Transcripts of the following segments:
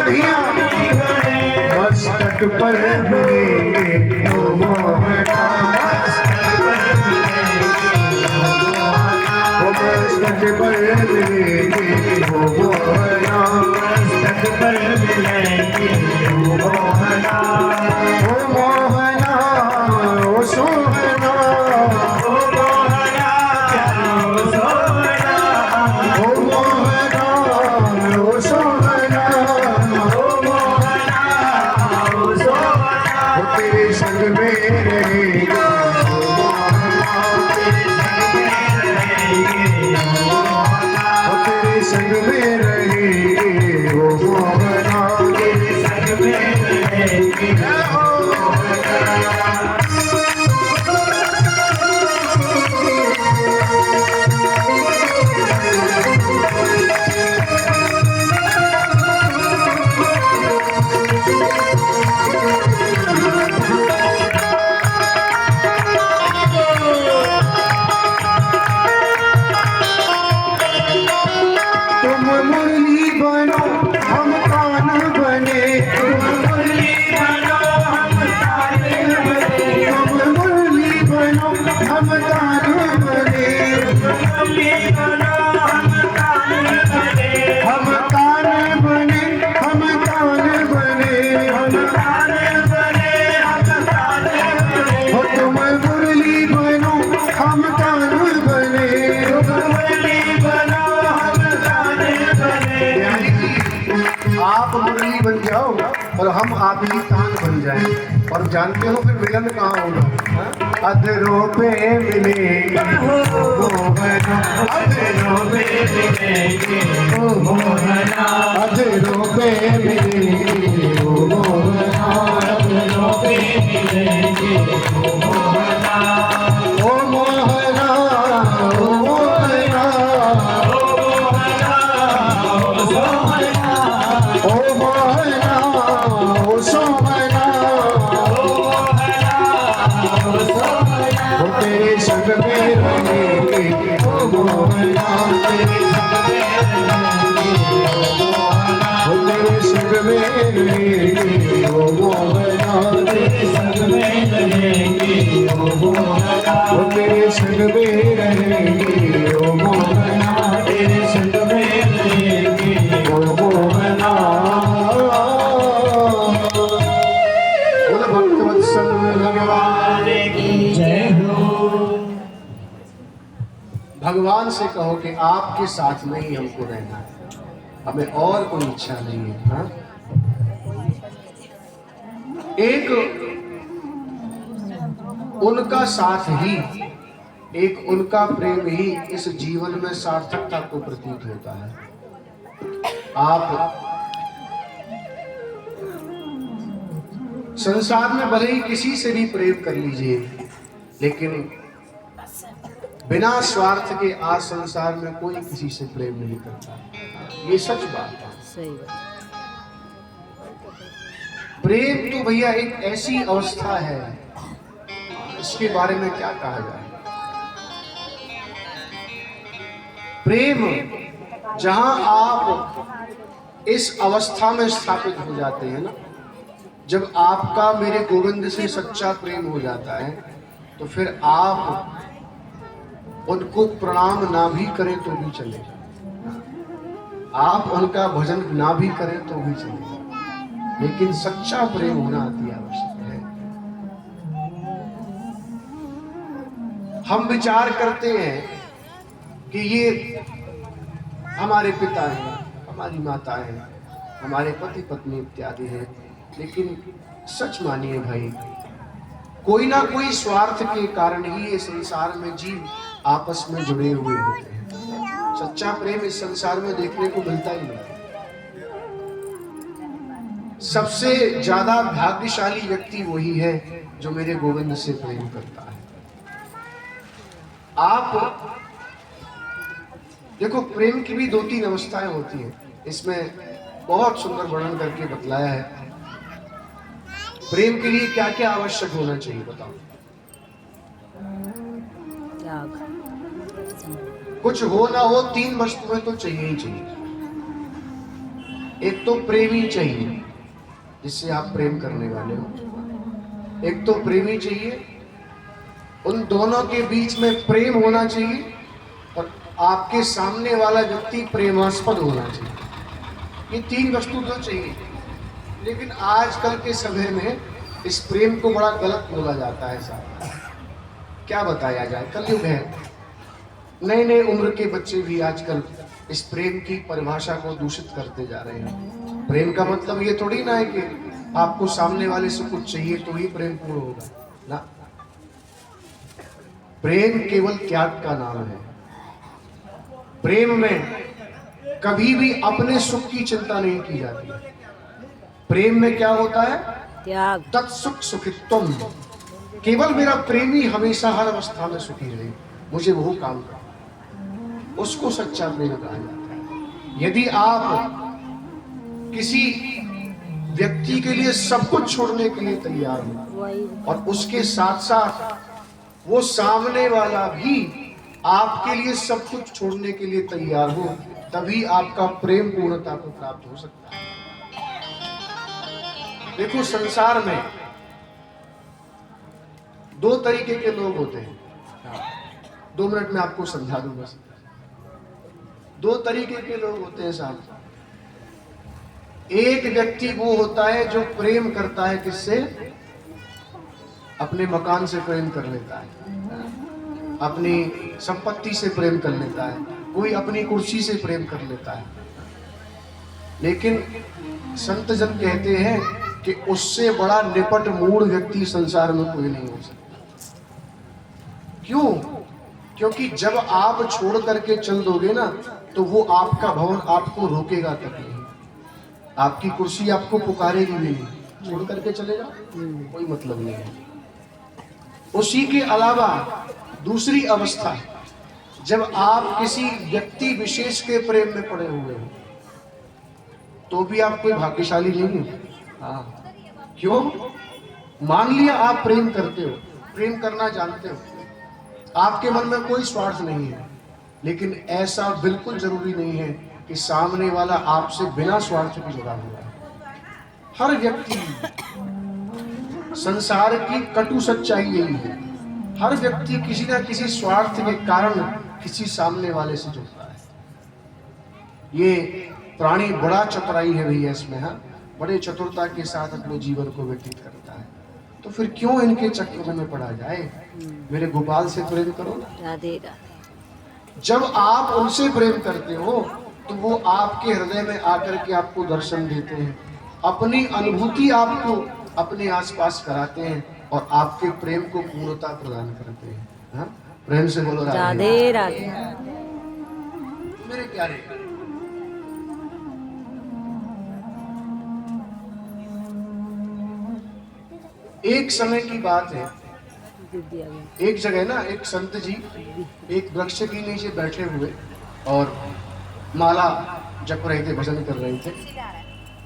नदियाँ मस्तक पर मिलेंगे ओ मोहना, मस्तक पर मिलेंगे ओ मोहना, मस्तक पर मिलेंगे ओ मोहना, ओ मोहना ओ सोहना, ओ मोहना ओ सोहना, ओ मोहना ओ सोहना, ओ मोहना ओ सोहना, तेरे संग में रहेगा ओ मोहना, तेरे संग में रहेगी ओ मोहना, तेरे संग में रहेगी ओ मोहना। तुम मुरली बनो हम कान बने, तुम मुरली बनो हम कान बने, तुम मुरली बनो हम कान बने, मुरली बनो हम कान बने, हम कान बने, हम कान बने, हम कान बने, हम कान बने, हो तुम मुरली बनो हम कान बने, तुम मुरली बनो आप मुरली बन जाओ और हम आप ही कान बन जाएं। और जानते हो फिर मिलन कहाँ होगा? अधरों पे मिलेंगे ओ मोहना, अधरों पे मिलेंगे ओ मोहना, अधरों पे मिलेंगे ओ मोहना, अधरों पे मिलेंगे ओ मोहना, ओ मोहना ओ मोहना, ओ मोहना ओ सोहना, ओ तेरे संग में रहेंगे ओ मोहना, तेरे संग में रहेंगे ओ मोहना, तेरे संग में रहेंगे ओ मोहना, तेरे संग में रहेंगे ओ मोहना, तेरे संग में रहेंगे ओ मोहना। भक्तवत्सल भगवान की जय हो। भगवान से कहो कि आपके साथ में ही हमको रहना है, हमें और कोई इच्छा नहीं है। हाँ? एक उनका साथ ही, एक उनका प्रेम ही इस जीवन में सार्थकता को प्रतीत होता है। आप संसार में भले ही किसी से भी प्रेम कर लीजिए, लेकिन बिना स्वार्थ के आज संसार में कोई किसी से प्रेम नहीं करता। ये सच बात है। सही बात। प्रेम तो भैया एक ऐसी अवस्था है, इसके बारे में क्या कहा जाए। प्रेम जहां आप इस अवस्था में स्थापित हो जाते हैं ना, जब आपका मेरे गोविंद से सच्चा प्रेम हो जाता है, तो फिर आप उनको प्रणाम ना भी करें तो भी चलेगा, आप उनका भजन ना भी करें तो भी चलेगा, लेकिन सच्चा प्रेम होना अति आवश्यक है। हम विचार करते हैं कि ये हमारे पिता हैं, हमारी माता हैं, हमारे पति पत्नी इत्यादि हैं, लेकिन सच मानिए भाई, कोई ना कोई स्वार्थ के कारण ही ये संसार में जीव आपस में जुड़े हुए होते हैं। सच्चा प्रेम इस संसार में देखने को मिलता ही नहीं। सबसे ज्यादा भाग्यशाली व्यक्ति वही है जो मेरे गोविंद से प्रेम करता है। आप देखो, प्रेम की भी 2-3 अवस्थाएं होती हैं, इसमें बहुत सुंदर वर्णन करके बतलाया है। प्रेम के लिए क्या क्या आवश्यक होना चाहिए बताओ। कुछ हो ना हो 3 वस्तुएं तो चाहिए ही चाहिए। एक तो प्रेमी चाहिए जिससे आप प्रेम करने वाले हो, एक तो प्रेमी चाहिए, उन दोनों के बीच में प्रेम होना चाहिए और आपके सामने वाला व्यक्ति प्रेमास्पद होना चाहिए। ये तीन वस्तु तो चाहिए। लेकिन आजकल के समय में इस प्रेम को बड़ा गलत बोला जाता है साहब। क्या बताया जाए, कलयुग है। नए नए उम्र के बच्चे भी आजकल इस प्रेम की परिभाषा को दूषित करते जा रहे हैं। प्रेम का मतलब ये थोड़ी ना है कि आपको सामने वाले से कुछ चाहिए तो ही प्रेम पूर्ण होगा ना। प्रेम केवल त्याग का नाम है। प्रेम में कभी भी अपने सुख की चिंता नहीं की जाती। प्रेम में क्या होता है? त्याग। तत्सुख सुखित्वम। केवल मेरा प्रेमी हमेशा हर अवस्था में सुखी रहे, मुझे वो काम कर, उसको सच्चा प्रेम कहा जाता है। यदि आप किसी व्यक्ति के लिए सब कुछ छोड़ने के लिए तैयार हो और उसके साथ साथ वो सामने वाला भी आपके लिए सब कुछ छोड़ने के लिए तैयार हो, तभी आपका प्रेम पूर्णता को प्राप्त हो सकता है। देखो, संसार में दो तरीके के लोग होते हैं। 2 मिनट में आपको समझा दूं बस। 2 तरीके के लोग होते हैं साहब। एक व्यक्ति वो होता है जो प्रेम करता है किससे? अपने मकान से प्रेम कर लेता है, अपनी संपत्ति से प्रेम कर लेता है, कोई अपनी कुर्सी से प्रेम कर लेता है। लेकिन संत जन कहते हैं कि उससे बड़ा निपट मूढ़ व्यक्ति संसार में कोई नहीं हो सकता। क्यों? क्योंकि जब आप छोड़ करके चल दोगे ना, तो वो आपका भवन आपको रोकेगा तक नहीं, आपकी कुर्सी आपको पुकारेगी भी नहीं। छोड़ करके चले जाओ, कोई मतलब नहीं है। उसी के अलावा दूसरी अवस्था, जब आप किसी व्यक्ति विशेष के प्रेम में पड़े हुए हो, तो भी आप कोई भाग्यशाली नहीं हो। हाँ, क्यों? मान लिया आप प्रेम करते हो, प्रेम करना जानते हो, आपके मन में कोई स्वार्थ नहीं है, लेकिन ऐसा बिल्कुल जरूरी नहीं है कि सामने वाला आपसे बिना स्वार्थ के जुड़ा हुआ है। हर व्यक्ति, संसार की कटु सच्चाई यही है, हर व्यक्ति किसी न किसी स्वार्थ के कारण किसी सामने वाले से जुड़ता है। ये प्राणी बड़ा चतुराई है भैया इसमें। हाँ, बड़े चतुरता के साथ अपने जीवन को व्यतीत करता है। तो फिर क्यों इनके चक्कर में पड़ा जाए? मेरे गोपाल से प्रेम करो ना। राधे राधे। जब आप उनसे प्रेम करते हो तो वो आपके हृदय में आकर के आपको दर्शन देते हैं, अपनी अनुभूति आपको अपने आसपास कराते हैं और आपके प्रेम को पूर्णता प्रदान करते हैं। हाँ? प्रेम से बोलो राधे राधे। मेरे प्यारे, एक समय की बात है, एक जगह ना एक संत जी एक वृक्ष के नीचे बैठे हुए और माला जप रहे थे, भजन कर रहे थे।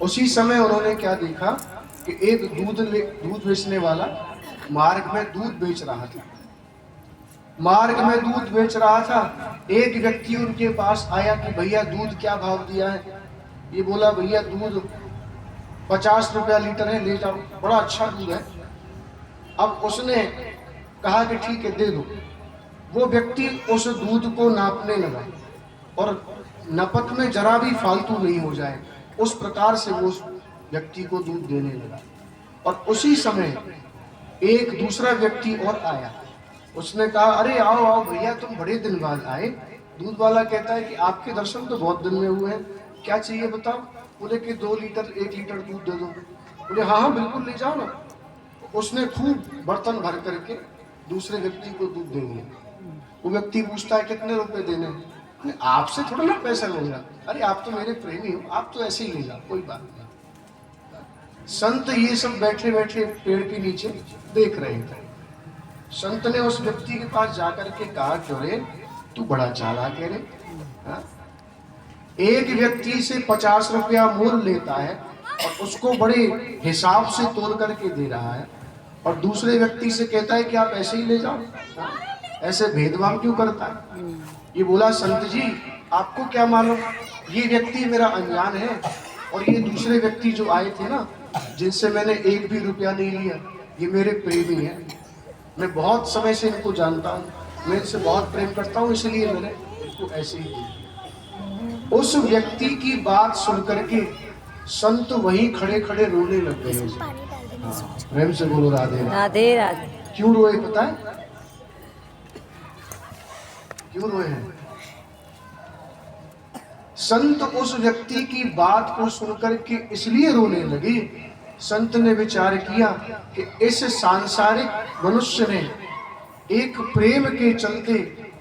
उसी समय उन्होंने क्या देखा कि एक दूध बेचने वाला मार्ग में दूध बेच रहा था। मार्ग में दूध बेच रहा था। एक व्यक्ति उनके पास आया कि भैया दूध क्या भाव दिया है? ये बोला, भैया दूध 50 रुपया लीटर है, ले जाओ, बड़ा अच्छा दूध है। अब उसने कहा कि ठीक है, दे दो। वो व्यक्ति उस दूध को नापने लगा और नपत में जरा भी फालतू नहीं हो जाए, उस प्रकार से वो उस व्यक्ति को दूध देने लगा। और उसी समय एक दूसरा व्यक्ति और आया। उसने कहा, अरे आओ आओ भैया, तुम बड़े दिन बाद आए। दूध वाला कहता है कि आपके दर्शन तो बहुत दिन में हुए हैं, क्या चाहिए बताओ? बोले कि 2 लीटर 1 लीटर दूध दे दो। बोले हाँ हाँ बिल्कुल, ले जाओ ना। उसने खूब बर्तन भर करके दूसरे व्यक्ति को दूध दे दिया। वो व्यक्ति पूछता है, कितने रुपए देने? आपसे थोड़ा ना पैसा लूंगा, अरे आप तो मेरे प्रेमी हो, आप तो ऐसे ही ले जाओ, कोई बात नहीं। संत ये सब बैठे बैठे पेड़ के नीचे देख रहे थे। संत ने उस व्यक्ति के पास जाकर के कहा, क्यों रे, तू बड़ा चालाक है रे। हाँ? एक व्यक्ति से 50 रुपया मूल लेता है और उसको बड़े हिसाब से तोल करके दे रहा है, और दूसरे व्यक्ति से कहता है कि आप ऐसे ही ले जाओ। हाँ? ऐसे भेदभाव क्यों करता है? ये बोला, संत जी आपको क्या मालूम, ये व्यक्ति मेरा अनजान है और ये दूसरे व्यक्ति जो आए थे ना, जिनसे मैंने एक भी रुपया नहीं लिया, ये मेरे प्रेमी हैं। मैं बहुत समय से इनको जानता हूँ, मैं इनसे बहुत प्रेम करता हूँ, इसलिए मैंने इनको ऐसे ही दिया। उस व्यक्ति की बात सुन करके संत वहीं खड़े खड़े रोने लग गए। हाँ, प्रेम से बोलो राधे राधे। राधे राधे। क्यों रोए पता है? क्यों रोए हैं? संत उस व्यक्ति की बात को सुनकर के इसलिए रोने लगे। संत ने विचार किया कि इस सांसारिक मनुष्य ने एक प्रेम के चलते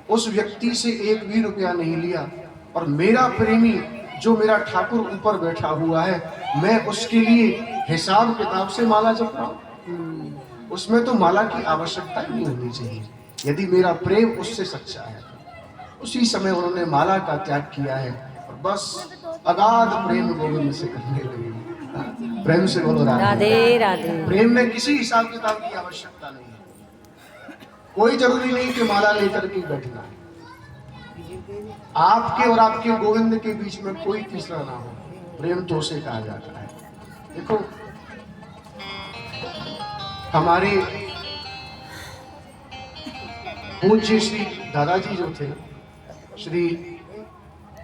उस व्यक्ति से एक भी रुपया नहीं लिया, और मेरा प्रेमी जो मेरा ठाकुर ऊपर बैठा हुआ है, मैं उसके लिए हिसाब किताब से माला जप रहा हूं। उसमें तो माला की आवश्यकता ही नहीं होनी चाहिए, यदि मेरा प्रेम उससे सच्चा है। उसी समय उन्होंने माला का त्याग किया है और बस अगाध प्रेम गोविंद से करने लगे। प्रेम से बोलो राधे राधे। प्रेम में किसी हिसाब किताब की आवश्यकता नहीं है। कोई जरूरी नहीं कि माला लेकर के बैठना है। आपके और आपके गोविंद के बीच में कोई तीसरा ना हो, प्रेम तो उसे कहा जाता है। देखो, हमारे पूज्य श्री दादाजी जो थे, श्री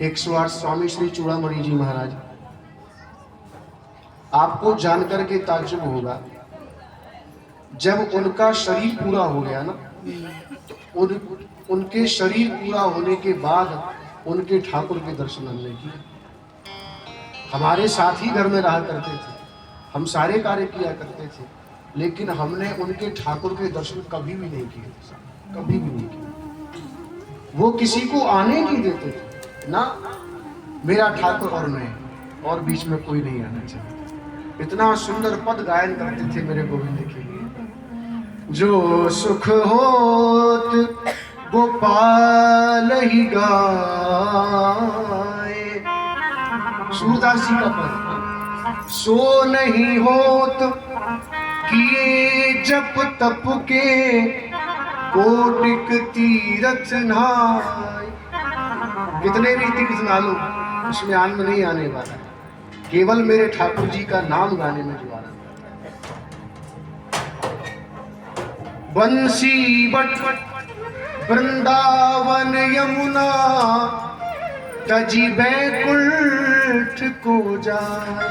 108 स्वामी श्री चूड़ामणि जी महाराज, आपको जानकर के ताज्जुब होगा, जब उनका शरीर पूरा हो गया ना, तो उनके शरीर पूरा होने के बाद उनके ठाकुर के दर्शन हमने किए। हमारे साथ ही घर में रहा करते थे, हम सारे कार्य किया करते थे, लेकिन हमने उनके ठाकुर के दर्शन कभी भी नहीं किए, कभी भी नहीं किए। वो किसी को आने नहीं देते थे ना, मेरा ठाकुर और मैं, और बीच में कोई नहीं आना चाहिए। इतना सुंदर पद गायन करते थे मेरे गोविंद के लिए। जो सुख होत गोपाल ही गाए, सूरदास जी का पद। सो नहीं होत किए जप तप के, कोटिक तीरथ नहाय। कितने भी तीर्थ ना लो, उसमें आनंद नहीं आने वाला है, केवल मेरे ठाकुर जी का नाम गाने में जो आनंद। बंसी बट वृंदावन यमुना, तजी बैकुंठ को जाए।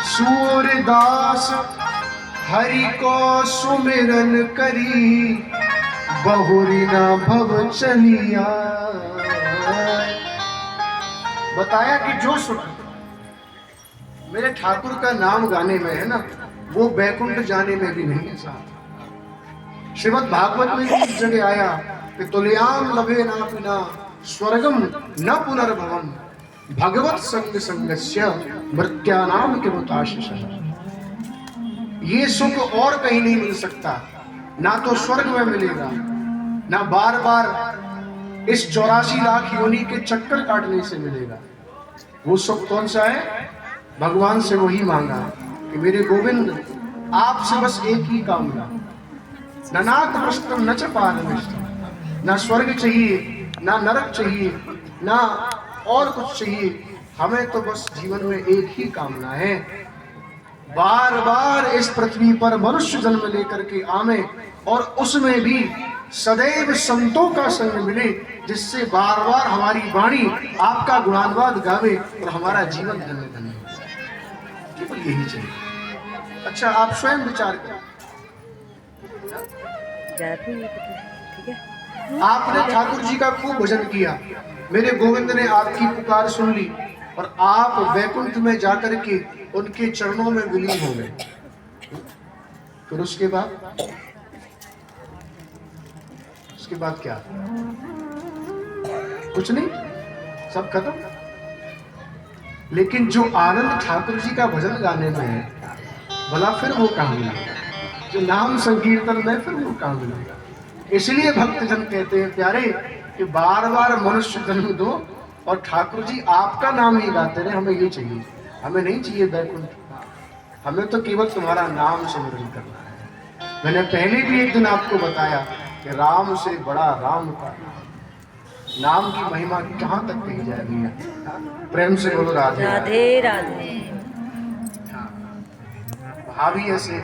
सूरदास हरि को सुमिरन करी, बहुरी ना भव चलिया। बताया कि जो सुख मेरे ठाकुर का नाम गाने में है ना, वो बैकुंठ जाने में भी नहीं है साथ। श्रीमद् भागवत में भी इस जगह आया कि तुल्याम लभे ना पिना, स्वर्गम न पुनर्भवम, भगवत संग संगस्य मृत्यानाम किमुताशिषः। ये सुख और कहीं नहीं मिल सकता, ना तो स्वर्ग में मिलेगा, ना बार बार इस 84 लाख योनि के चक्कर काटने से मिलेगा। वो सुख कौन सा है? भगवान से वही मांगा कि मेरे गोविंद, आपसे बस एक ही कामना, नानाथ प्रश्न न च पारमिष्ट। ना स्वर्ग चाहिए, ना नरक चाहिए, ना और कुछ चाहिए, हमें तो बस जीवन में एक ही कामना है, बार बार इस पृथ्वी पर मनुष्य जन्म लेकर के आवे, और उसमें भी सदैव संतों का संग मिले, जिससे बार बार हमारी वाणी आपका गुणानुवाद गावे और हमारा जीवन धन्य धन्य हो जाए। केवल यही चाहिए। अच्छा, आप स्वयं विचार करें, ठीक है। आपने ठाकुर जी का खूब भजन किया, मेरे गोविंद ने आपकी पुकार सुन ली, और आप वैकुंठ में जाकर के उनके चरणों में विलीन हो गए। फिर उसके बाद क्या? कुछ नहीं, सब खत्म। लेकिन जो आनंद ठाकुर जी का भजन गाने में है, भला फिर वो कहाँ मिलेगा? जो नाम संकीर्तन में, फिर वो कहाँ मिलेगा? इसलिए भक्तजन कहते हैं प्यारे कि बार बार मनुष्य जन्म दो और ठाकुर जी आपका नाम ही गाते रहे। हमें ये चाहिए, हमें नहीं चाहिए बैकुंठ, हमें तो केवल तुम्हारा नाम स्मरण करना है। मैंने पहले भी एक दिन आपको बताया कि राम से बड़ा राम का नाम। नाम की महिमा कहाँ तक कही जाएगी? प्रेम से बोलो राधे राधे राधे। भाभी ऐसे